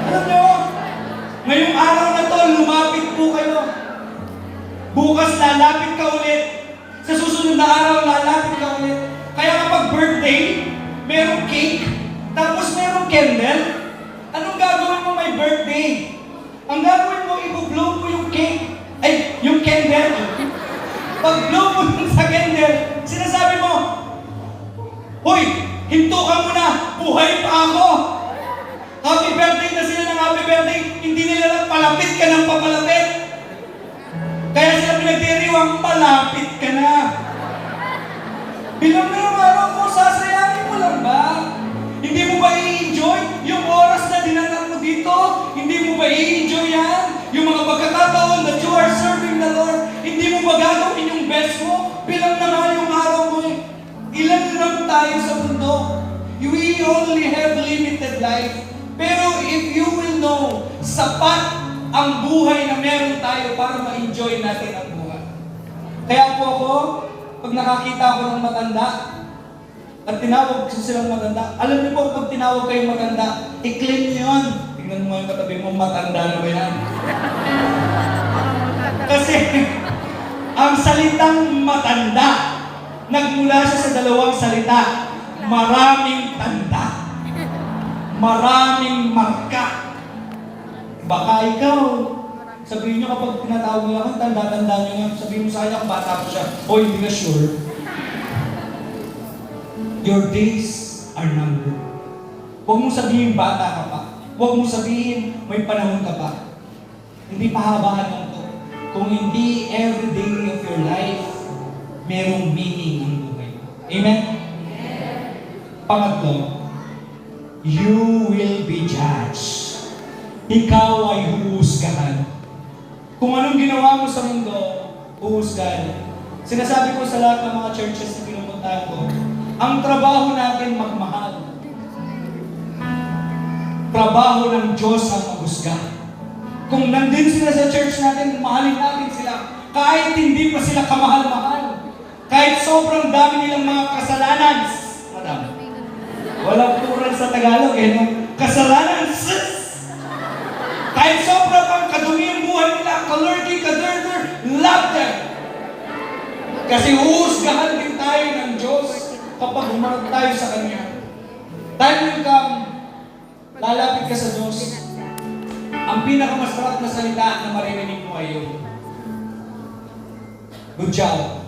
alam nyo, ngayong araw na to, lumapit po kayo. Bukas lalapit ka ulit. Sa susunod na araw, lalapit ka ulit. Kaya kapag birthday, merong cake, tapos merong candle, anong gagawin mo may birthday? Ang gagawin mo, i-blow mo yung cake, ay, yung candle. Pag blow mo sa candle, sinasabi mo, hoy, hinto ka muna, buhay pa ako. Happy birthday na sila ng happy birthday, hindi nila lang palapit ka ng papalapit. Kaya sila pinagdiriwang, malapit ka na. Bilang na yung araw mo, sasayahin mo lang ba? Hindi mo ba i-enjoy yung oras na dinanang mo dito? Hindi mo ba i-enjoy yan? Yung mga pagkakataon that you are serving the Lord, hindi mo ba gagawin yung best mo? Bilang na nga yung araw mo eh. Ilan lang tayo sa mundo? We only have limited life. Pero if you will know, sapat ang buhay na meron tayo para ma-enjoy natin ang buhay. Kaya po ako, pag nakakita ako ng matanda, at tinawag ko silang matanda, alam niyo po, pag tinawag kayong matanda, i-claim niyo yun. Tingnan mo yung katabi mo, matanda na ba yan? Kasi, ang salitang matanda, nagmula siya sa dalawang salita, maraming tanda, maraming marka. Baka ikaw, sabihin nyo kapag tinatawag nyo lang, tanda-tanda nyo nga, sabihin mo sa kanya kung bata po siya, o hindi ka sure. Your days are numbered. Huwag mong sabihin bata ka pa. Huwag mong sabihin may panahon ka pa. Hindi pahabaan lang to. Kung hindi every day of your life, merong meaning ang buhay. Amen? Pangatlo, you will be judged. Ikaw ay huhusgahan. Kung anong ginawa mo sa mundo, huhusgahan. Sinasabi ko sa lahat ng mga churches na pinupuntahan ko, ang trabaho natin magmahal. Trabaho ng Diyos ang maghusga. Kung nandun sila sa church natin, mahalin natin sila. Kahit hindi pa sila kamahal-mahal. Kahit sobrang dami nilang mga kasalanan. Madam, walang plural sa Tagalog eh, no? Kasalanan. Kahit sobrang pang kadumi ang buhay nila, kalurky, kadurder, love them. Kasi huhusgahan din tayo ng Diyos kapag humarap tayo sa Kanya. Time will come, lalapit ka sa Diyos. Ang pinakamasarap na salita na maririnig mo ay yun. Good job.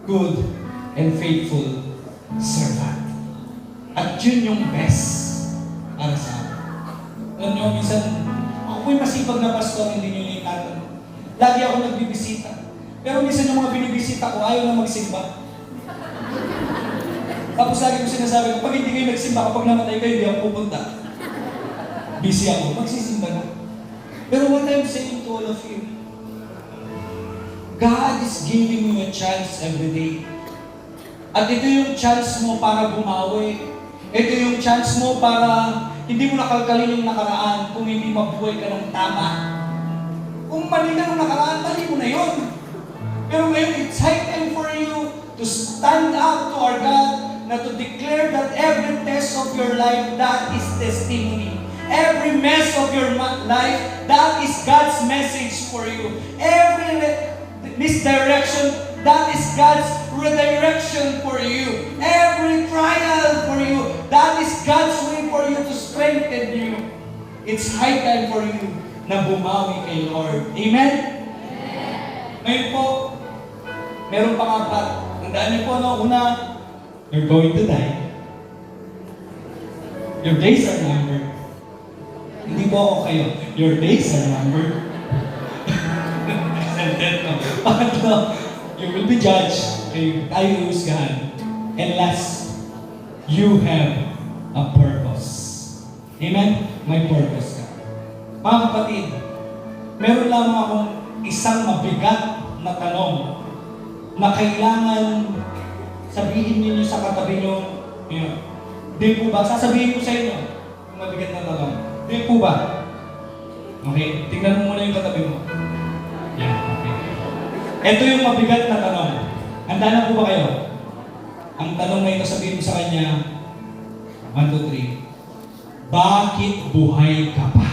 Good and faithful servant. At yun yung best para sa akin. Alam nyo, minsan, ako'y masipag na pastor, hindi nyo nilitatan. Lagi ako nagbibisita. Pero minsan yung mga binibisita ko, ayaw na magsimba. Tapos lagi ko sinasabi, kapag hindi kayo nagsimba, kapag namatay kayo, hindi ako pupunta. Busy ako, magsisimba na. Pero what I'm saying to all of you, God is giving you a chance every day. At ito yung chance mo para bumawi. Ito yung chance mo para hindi mo nakalkalin yung nakaraan kung hindi mabuhay ka ng tama. Kung mali na ng nakaraan, mali mo na yun. Pero ngayon, it's high time for you to stand up to our God na to declare that every test of your life, that is testimony. Every mess of your life, that is God's message for you. Every misdirection, that is God's redirection for you. Every trial for you, that is God's way for you to strengthen you. It's high time for you na bumawi kay Lord. Amen? Ngayon po, meron pang apat. Tandaan niyo po, no? Una, you're going to die. Your days are numbered. Hindi po ako kayo. Your days are numbered. And then, pangatlo, you will be judged. Okay, tayo husgahan. And last, you have a purpose. Amen? May purpose ka. Mga kapatid, meron lamang akong isang mabigat na tanong na kailangan sabihin ninyo sa katabi nyo. Di po ba? Sasabihin ko sa inyo yung mabigat na tanong. Di po ba? Okay, tingnan mo muna yung katabi mo. Yan, okay. Ito yung mabigat na tanong. Handa na po ba kayo? Ang tanong na ito, sabihin mo sa kanya, 1, 2, 3. Bakit buhay ka pa?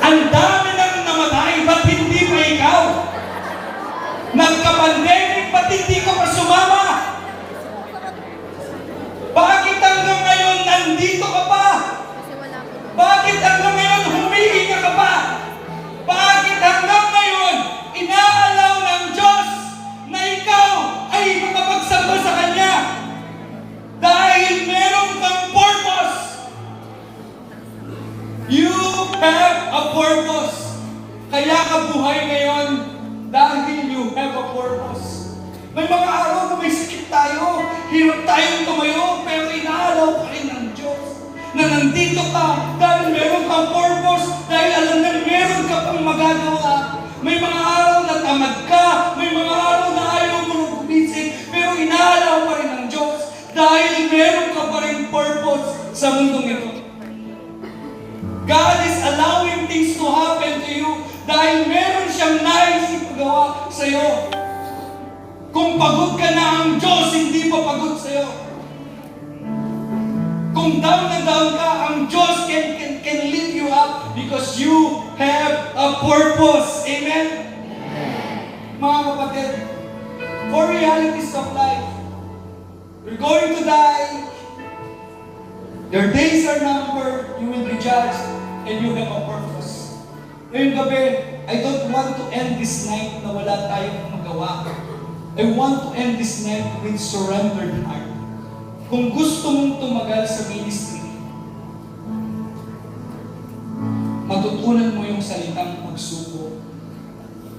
Ang dami nang namatay, ba't hindi pa ikaw? Nagka-pandemic, ba't hindi ka pa sumama? Bakit hanggang ngayon nandito ka pa? Bakit hanggang ngayon humihinga ka pa? Bakit hanggang ngayon inaalaw ng Diyos na ikaw ay makapagsamba sa Kanya? Dahil meron kang purpose. You have a purpose. Kaya ka buhay ngayon dahil you have a purpose. May mga araw na may sakit tayo, hirap tayong tumayo, pero inaalaw pa rin ng Diyos na nandito ka dahil meron kang purpose, dahil alam na meron ka pang magagawa. May mga araw na tamad ka, may mga araw na ayaw mo na gumising, pero inaalaw pa rin ng Diyos dahil meron ka pa rin purpose sa mundong ito. God is allowing things to happen to you dahil meron siyang nais ipagawa sa iyo. Kung pagod ka na, ang Diyos hindi pa pagod sa iyo. Kung down na down ka, ang Diyos can lift you up because you have a purpose. Amen? Mga kapatid, for realities of life, you're going to die, your days are numbered, you will be judged, and you have a purpose. Ngayong gabi, I don't want to end this night na wala tayong magawa. I want to end this night with surrendered heart. Kung gusto mong tumagal sa ministry, matutunan mo yung salitang pagsuko.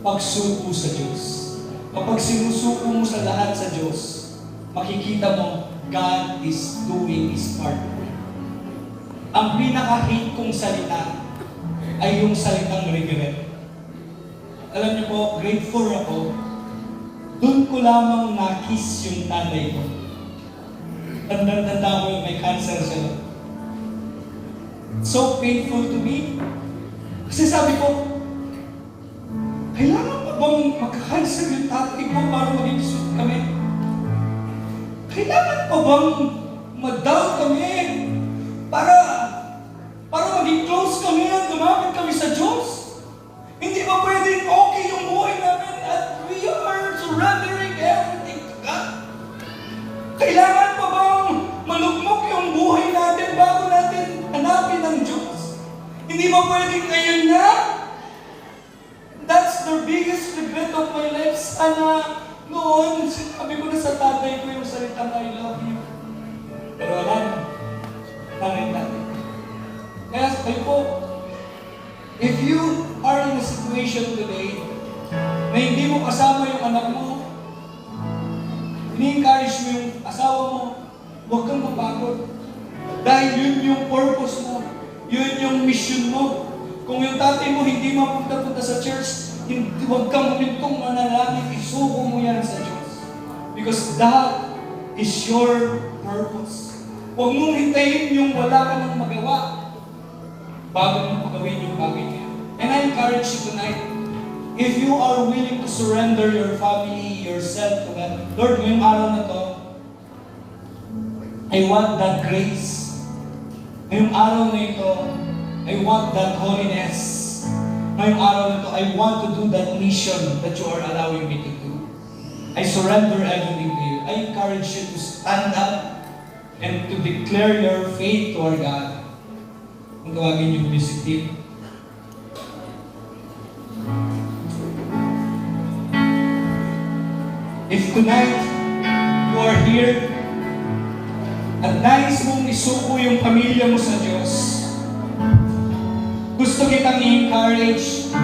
Pagsuko sa Diyos. Kapag sinusuko mo sa lahat sa Diyos, makikita mo, God is doing His part. Ang pinaka-hate kong salita ay yung salitang regret. Alam niyo po, grade 4 ako, doon ko lamang na-kiss yung tatay ko. Tanda ko yung may cancer siya. So painful to me. Kasi sabi ko, kailangan pa bang magka-cancer yung tatay ko para maging sweet kami? Kailangan pa bang mag-down kami para maging close kami at lumapit kami sa Diyos? Hindi ba pwedeng okay yung buhay namin at we are surrendering everything to God? Kailangan pa bang malugmok yung buhay natin bago natin hanapin ang Diyos? Hindi ba pwedeng ngayon na? That's the biggest regret of my life. Sana noon, sinabi ko na sa tatay ko yung salitang I love you. Pero wala na. Tangin natin. Kaya kayo po, if you are in a situation today na hindi mo kasama yung anak mo, ini-encourage mo yung asawa mo, huwag kang mapagod. Dahil yun yung purpose mo, yun yung mission mo. Kung yung tatay mo hindi mapunta-punta sa church, huwag kang humintong manalangin, isuko mo yan sa Diyos. Because that is your purpose. Huwag mong hintayin yung wala ka nang magawa bago mo pagawin yung bagay niya. And I encourage you tonight, if you are willing to surrender your family, yourself to God, Lord, ngayong araw na to, I want that grace. Ngayong araw na ito, I want that holiness. Ngayong araw na ito, I want to do that mission that you are allowing me to do. I surrender everything to you. I encourage you to stand up and to declare your faith to our God. Kung tawagin yung music team. If tonight you are here at nais mong isuko yung pamilya mo sa Diyos, gusto kitang i-encourage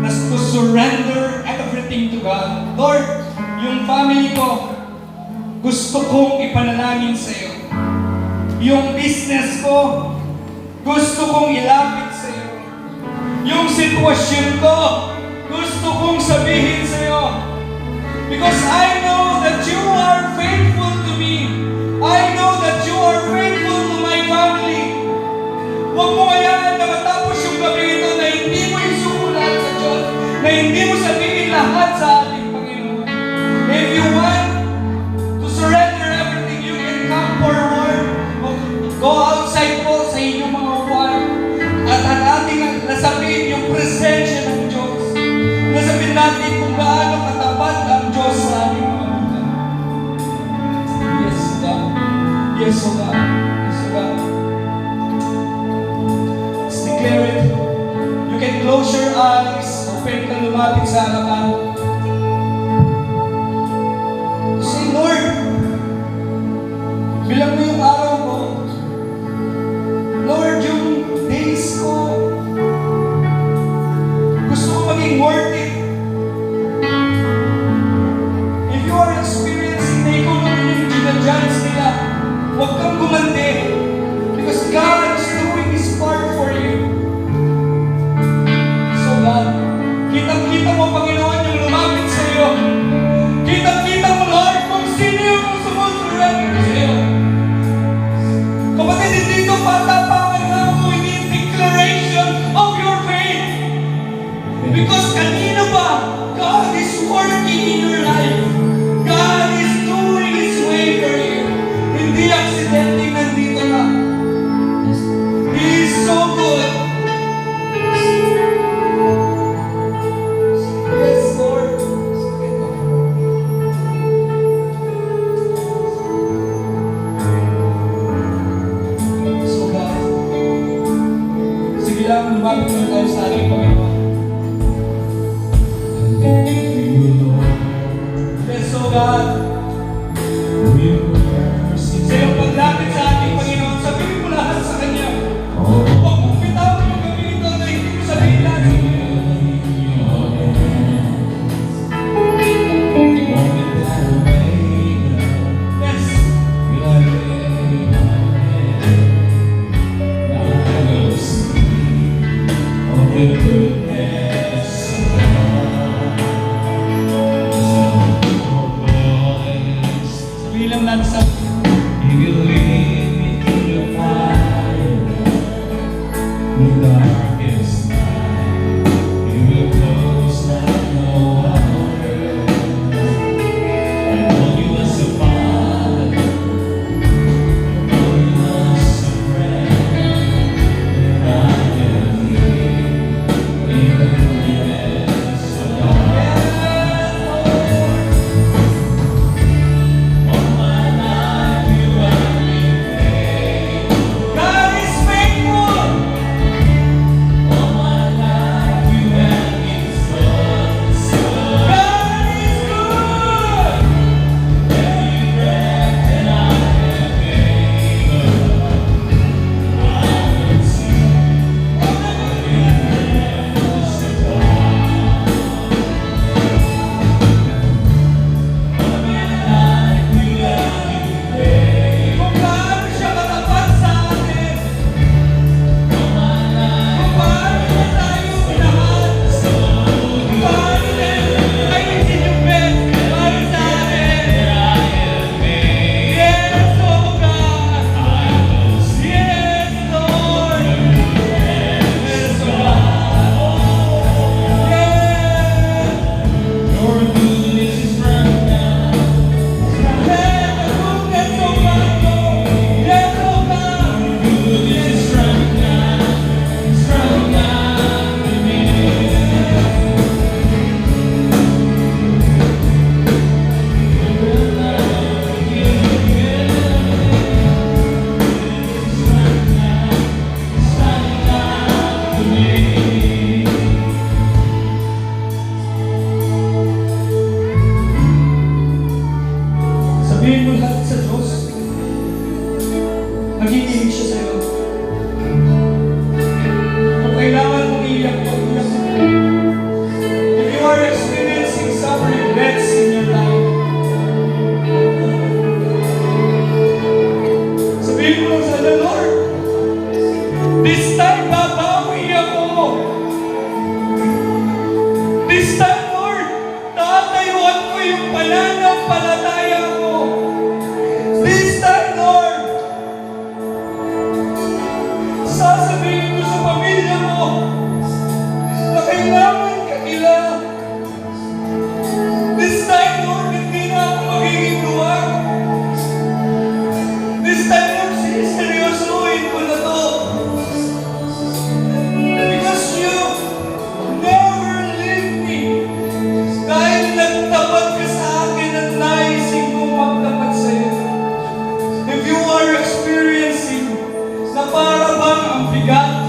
na to surrender everything to God. Lord, yung family ko, gusto kong ipanalangin sa iyo. Yung business ko, gusto kong ilapit sa iyo. Yung sitwasyon ko, gusto kong sabihin sa iyo. Because I know that you are faithful to me. I know that you are faithful to my family. Huwag mo hayaan na matapos yung gabi ito na hindi mo isuko lahat sa Diyos, na hindi mo sabihin lahat sa ating Panginoon. If you want to surrender everything, you can come forward. Go outside po sa inyong mga upuan. At ang ating nasabihin yung presensya ng Diyos. Nasabihin natin kung gaano katapat ang Diyos sa ating mga buhay. Yes, God. Yes, O God. Yes, O God. Let's declare it. You can close your eyes. Open ka lumapit sa harapan. Say, Lord, bilang mo yung araw ko. Lord, yung days ko. Gusto ko maging worth it. If you are experiencing na ikaw naman yung ginajudge nila, huwag kang gumante. Because God is doing His part for you. So God, kitang-kita mo, Panginoon, yung lumapit sa iyo. Kitang-kita mo, Lord, kung sino yung sumusurrender sa iyo. Kapatid, hindi ito patapangan lang mo, hindi yung declaration of your faith. Because kanina pa, God is working in your life. God is doing His way for you. Hindi accidentally nandito ka. He is so good. Yes, Lord. So God, sige lang, lumapit na tayo sa ating Panginoon. Yes, O God. Sa iyong paglapit sa ating Panginoon, sabihin mo lahat sa Kanya. Huwag mong bitawan yung gabi ito na hindi mo sabihin lahat sa Kanya. Yes. yung pananampalataya mo. This time, Lord, sasabihin ko sa pamilya mo na kailangan ka nila. This time, Lord, hindi na ako magiging luwag. This time, Lord, siseryosohin ko na to. Because you never leave me. Dahil nagtapat ka sa akin at naisip kong magtapat sa iyo. If you are experiencing na para bang ang bigat,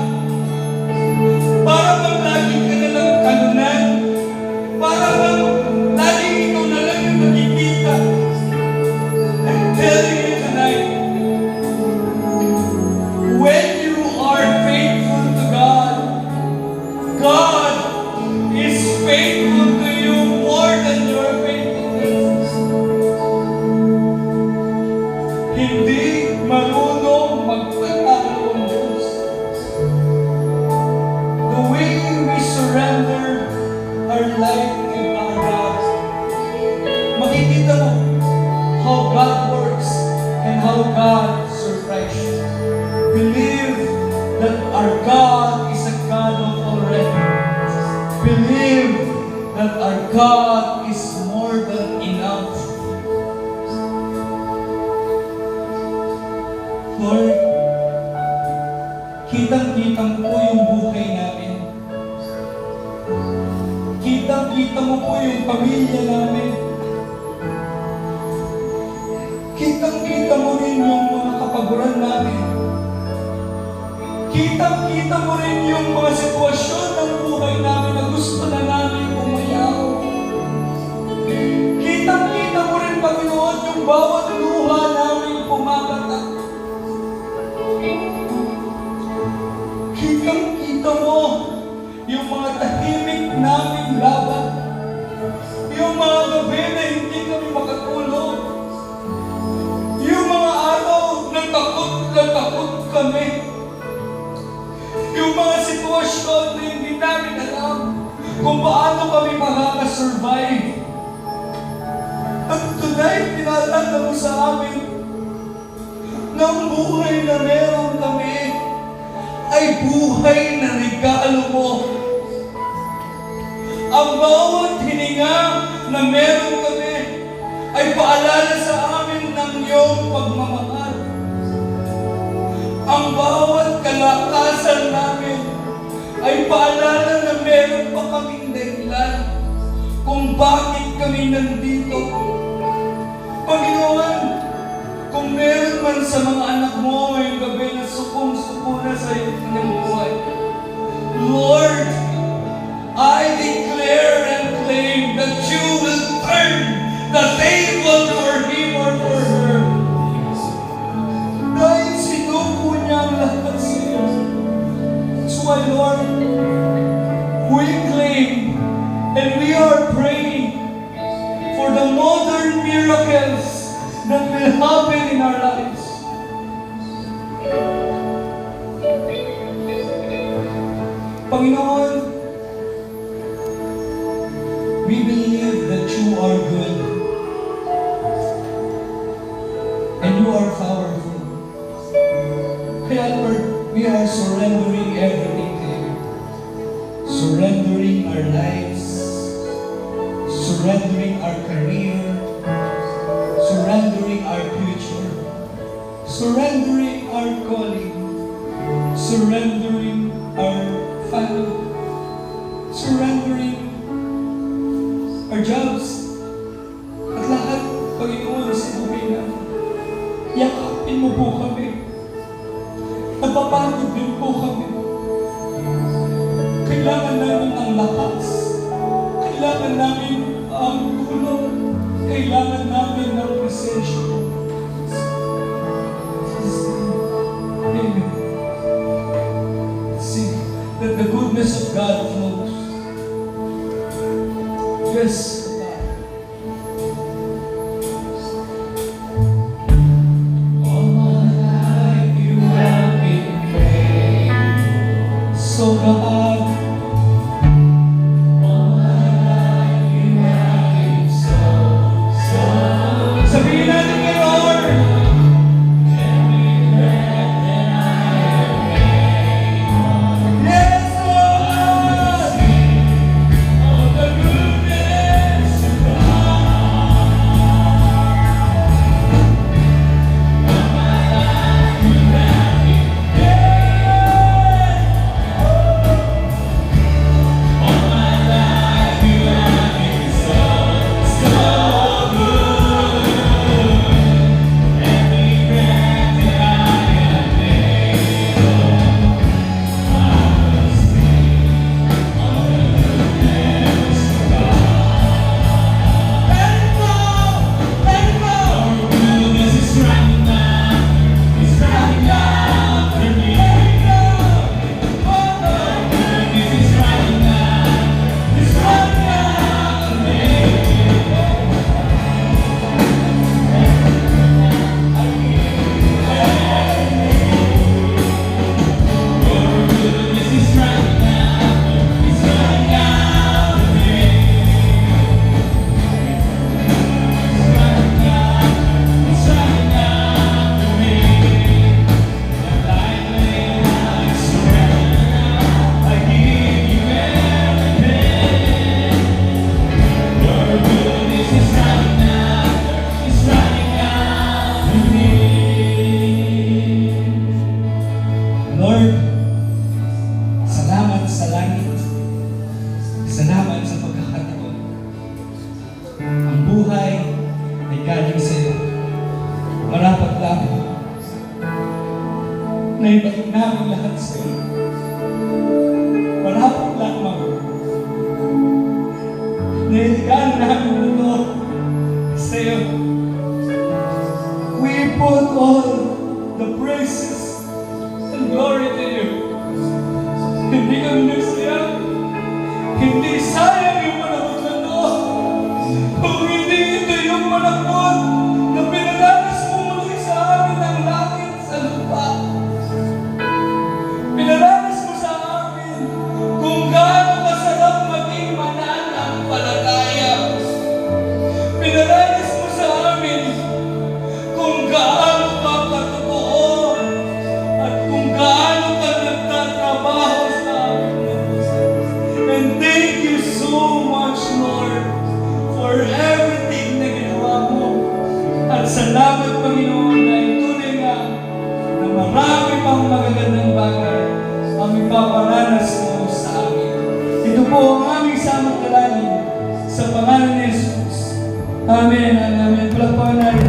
para bang lagi ka nalang kanunan, para bang laging ikaw na lang yung nakikita, I'm telling you tonight, when you are faithful to God, God is faithful to you more than your faithfulness. Hindi marunong magpatalo ang Diyos. The way we surrender our life to our God, makikita mo how God works and how God surprises you. Believe that our God is a God of already. Believe that our God is more than enough. Lord, kitang-kita mo po yung buhay namin. Kitang-kita mo po yung pamilya namin. Kitang-kita mo rin yung mga kapaguran namin. Kitang-kita mo rin yung mga sitwasyon ng buhay namin na gusto na namin umayaw. Kitang-kita mo rin, Panginoon, yung bawat luha namin pumakatak. Kitang-kita mo yung mga tahimik naming laban. Yung mga gabi na hindi kami makatulog. Yung mga araw na takot na takot kami. Yung mga sitwasyon na hindi namin alam kung paano kami makakasurvive. At tonight, pinaalala mo sa amin ng buhay na meron kami ay buhay na regalo mo. Ang bawat hininga na meron kami ay paalala sa amin ng iyong pagmamahal. Ang bawat kalakasan namin ay paalala na meron pa kaming dahilan kung bakit kami nandito. Panginoon, kung meron man sa mga anak mo ngayong gabi na sukong-suko na sa iyong buhay, Lord, I declare and claim that you will turn the table for him or for her. Dahil sinuko niya ang lahat sa iyo. That's why, Lord, we claim and we are praying for the modern miracles that will happen in our lives. Panginoon, we believe that you are good and you are powerful. Kaya Lord, we are surrendering everything to you. Surrendering our lives, surrendering our career, surrendering our future, surrendering our calling, surrendering our family, surrendering our jobs, at lahat, Panginoon, sa buhay namin. Yakapin mo po kami. Napapagod din po kami. Kailangan namin ang lakas. Kailangan namin ang tulong. Kailangan namin ng presensya. Amen. See that the goodness of God flows. Yes, God. All my life you have been faithful. So God, all my life you have been so ang buhay ay galing sa iyo. Marapat lang na ibalik namin lahat sa iyo. Marapat lamang na iligano namin ito sa iyo. We put all the praises and glory to you. Hindi kami nagsayang, hindi sayang yung panahon na ito. Kung hindi ito yung panahon na pinadanas mo muli sa amin ang langit sa lupa. Pinadanas mo sa amin kung gaano kasarap maging mananampalataya. Pinadanas mo sa amin kung gaano ka katotoo at kung gaano ka nagtatrabaho sa amin. And thank you so much, Lord, for everything na ginawa mo. At salamat, Panginoon, dahil tunay nga na marami pang magagandang bagay ang ipaparanas mo sa amin. Ito po ang aming samot dalangin sa pangalan ni Jesus. Amen. Amen. Palakpakan natin